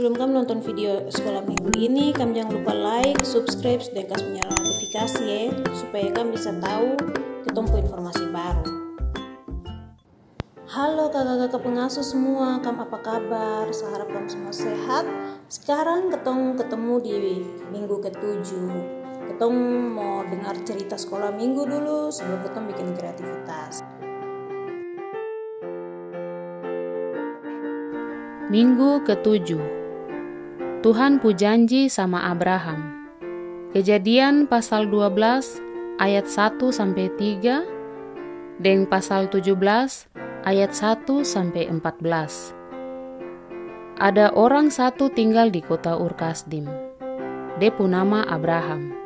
Sebelum kamu nonton video sekolah minggu ini, kamu jangan lupa like, subscribe, dan kasih nyala notifikasi ya, supaya kamu bisa tahu ketemu informasi baru. Halo kakak-kakak pengasuh semua, kamu apa kabar? Saya harap kamu semua sehat. Sekarang ketemu di minggu ke-7. Ketemu mau dengar cerita sekolah minggu dulu sebelum ketemu bikin kreativitas. Minggu ke-7. Tuhan pujanji sama Abraham. Kejadian pasal 12 ayat 1-3 dan pasal 17 ayat 1-14. Ada orang satu tinggal di kota Ur Kasdim. Depu nama Abraham.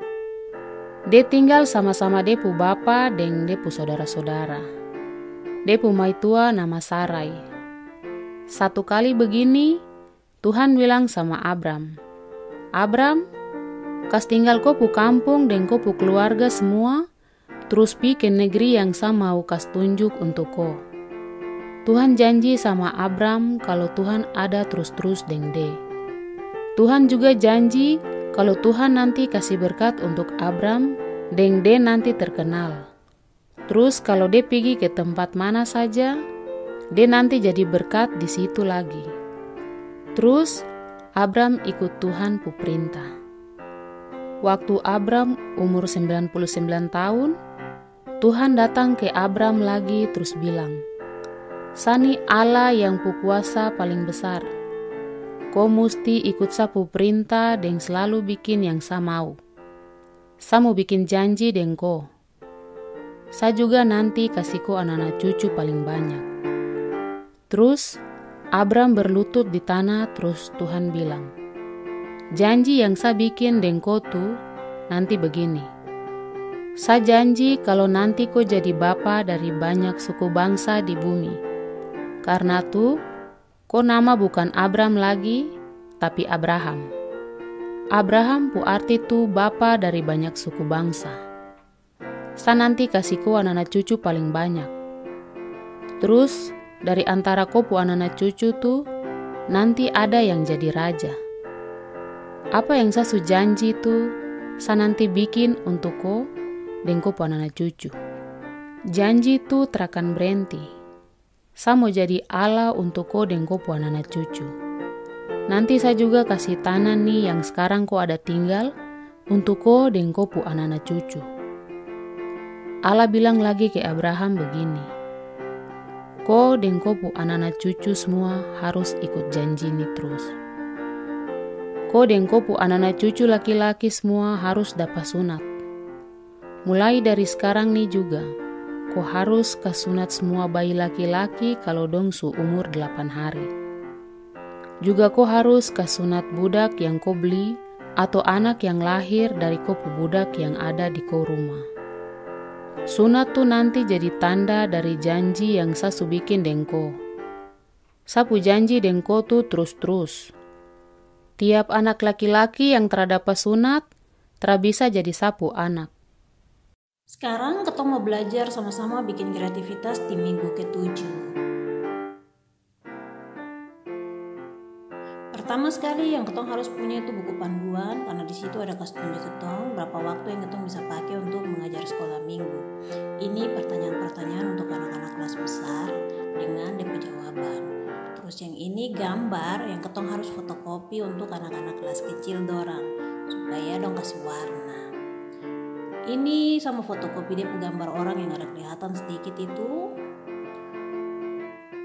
Dia tinggal sama-sama depu bapa dan depu saudara-saudara. Depu maitua nama Sarai. Satu kali begini, Tuhan bilang sama Abram, "Abram, kas tinggal kau pu kampung dan kau pu keluarga semua, terus pi ke negeri yang saya mau kas tunjuk untuk kau." Tuhan janji sama Abram kalau Tuhan ada terus-terus dengan dia. Tuhan juga janji kalau Tuhan nanti kasih berkat untuk Abram dan dia nanti terkenal. Terus kalau dia pergi ke tempat mana saja, dia nanti jadi berkat di situ lagi. Terus Abram ikut Tuhan pu perintah. Waktu Abram umur 99 tahun, Tuhan datang ke Abram lagi terus bilang, "Sani Allah yang pu kuasa paling besar. Kau mesti ikut sapu perintah dan selalu bikin yang sa mau. Sa mau bikin janji dengan kau. Sa juga nanti kasih kau anak-anak cucu paling banyak." Terus Abram berlutut di tanah, terus Tuhan bilang, "Janji yang sa bikin dengan kau tuh nanti begini. Sa janji kalau nanti kau jadi bapa dari banyak suku bangsa di bumi. Karena tuh, kau nama bukan Abram lagi, tapi Abraham. Abraham pu arti tuh bapa dari banyak suku bangsa. Sa nanti kasih kau anak-anak cucu paling banyak. Terus, dari antara kau pu anak-anak cucu tuh, nanti ada yang jadi raja. Apa yang sa su janji tuh, sa nanti bikin untuk kau dan kau pu anak-anak cucu. Janji tuh terakan berhenti. Sa mau jadi Allah untuk kau dan kau pu anak-anak cucu. Nanti sa juga kasih tanah nih yang sekarang kau ada tinggal untuk kau dan kau pu anak-anak cucu." Allah bilang lagi ke Abraham begini, "Kau dan kau pu anak-anak cucu semua harus ikut janji ini terus. Kau dan kau pu anak-anak cucu laki-laki semua harus dapat sunat. Mulai dari sekarang nih juga, kau harus kasunat semua bayi laki-laki kalau dong su umur 8 hari. Juga kau harus kasunat budak yang kau beli atau anak yang lahir dari kau pu budak yang ada di kau rumah. Sunat tuh nanti jadi tanda dari janji yang sa su bikin dengan kau. Sa pu janji dengan kau tuh terus-terus. Tiap anak laki-laki yang terdapat sunat, bisa jadi sa pu anak." Sekarang kita mau belajar sama-sama bikin kreativitas di minggu ke-7. Pertama sekali yang ketong harus punya itu buku panduan, karena di situ ada kasih tunjuk ketong berapa waktu yang ketong bisa pakai untuk mengajar sekolah minggu. Ini pertanyaan-pertanyaan untuk anak-anak kelas besar dengan DP jawaban. Terus yang ini gambar yang ketong harus fotokopi untuk anak-anak kelas kecil dorang supaya dong kasih warna. Ini sama fotokopi dia gambar orang yang ada kelihatan sedikit itu.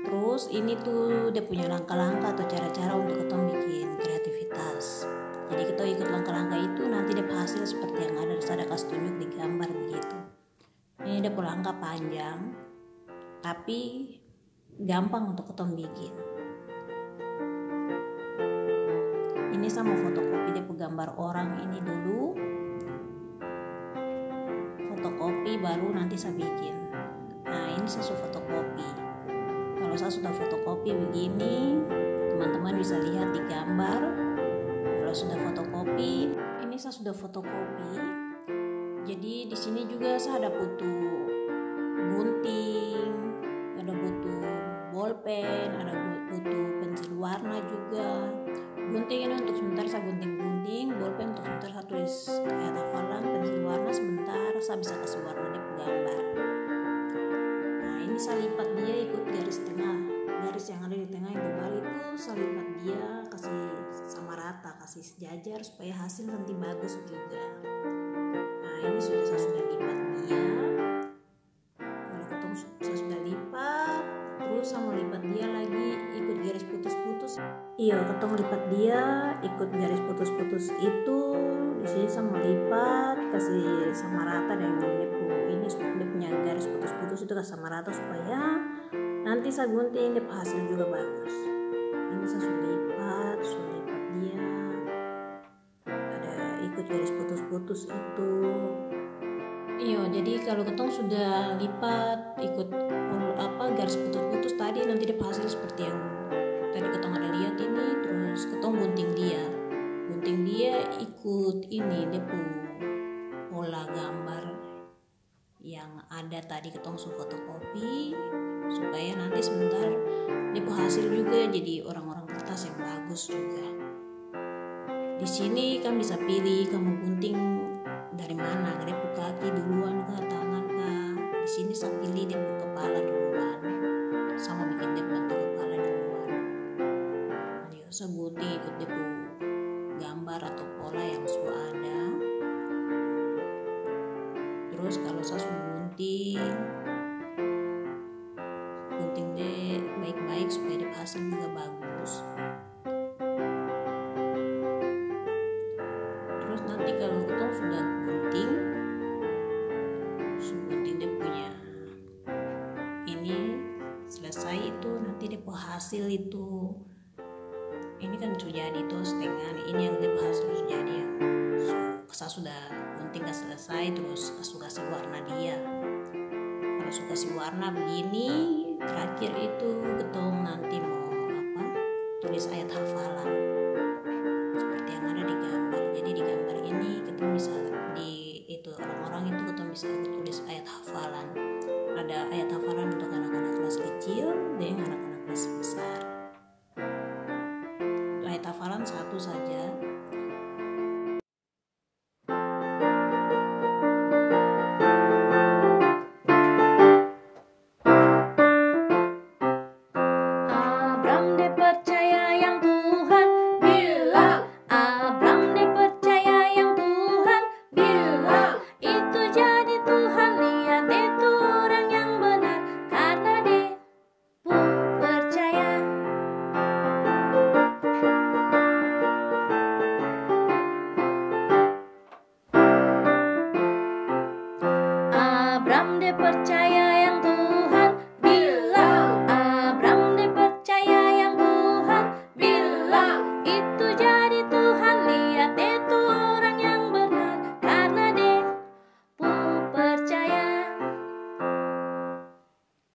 Terus ini tuh dia punya langkah-langkah atau cara-cara untuk ketong bikin kreativitas. Jadi kita ikut langkah-langkah itu, nanti dia hasil seperti yang ada. Ada kasih tunjuk di gambar begitu. Ini dia punya langkah panjang, tapi gampang untuk ketong bikin. Ini sama fotokopi dia punya gambar orang ini dulu. Fotokopi baru nanti saya bikin. Nah ini saya fotokopi. Kalau saya sudah fotokopi begini, teman-teman bisa lihat di gambar. Kalau sudah fotokopi, ini saya sudah fotokopi. Jadi di sini juga saya ada butuh gunting, ada butuh bolpen, ada butuh pensil warna juga, gunting ini untuk sebentar saya gunting-gunting, bolpen untuk sebentar saya tulis ayat hafalan, pensil warna sebentar saya bisa kasih warna di gambar. Nah ini saya lipat dia ikut garis tengah, garis yang ada di tengah yang tebal itu saya lipat dia kasih sama rata, kasih sejajar supaya hasil nanti bagus juga. Nah ini saya sudah lipat dia. Kalau ketemu saya sudah lipat, terus saya mau lipat dia lagi ikut garis putus-putus. Iya, ketong lipat dia ikut garis putus-putus itu. Di sini saya mau lipat kasih sama rata dengan ini supaya dia punya garis putus-putus itu kasih sama rata supaya nanti saya gunting dia hasil juga bagus. Ini saya sudah lipat dia ada ikut garis putus-putus itu. Iya, jadi kalau ketong sudah lipat ikut garis putus-putus tadi nanti dia hasil seperti yang tadi ketong ada lihat ini. Terus ketong gunting dia ikut ini dia pola gambar yang ada tadi ketong fotokopi supaya nanti sebentar dia hasil juga jadi orang-orang kertas yang bagus juga. Di sini kan bisa pilih kamu gunting dari mana, dari kaki duluan ke tangan ke. Di sini saya pilih dia kepala duluan, sama bikin dia bentuk kepala duluan. Ayo saya gunting ikut dia gambar atau pola yang sudah ada. Terus kalau saya sudah gunting deh baik-baik supaya dia hasil juga bagus. Terus nanti kalau kita sudah gunting dia punya ini selesai itu nanti dia hasil itu ini kan sudah jadi itu setengah, ini yang dia hasil sudah jadi yang saya sudah gunting selesai. Terus saya kasih warna dia. Kalau sudah kasih warna begini terakhir itu ketong nanti mau tulis ayat hafalan seperti yang ada di gambar. Jadi di gambar ini ketong bisa di itu orang-orang itu ketong bisa tulis ayat hafalan. Ada ayat hafalan untuk anak-anak kelas kecil dan anak-anak kelas besar. Ayat hafalan satu saja.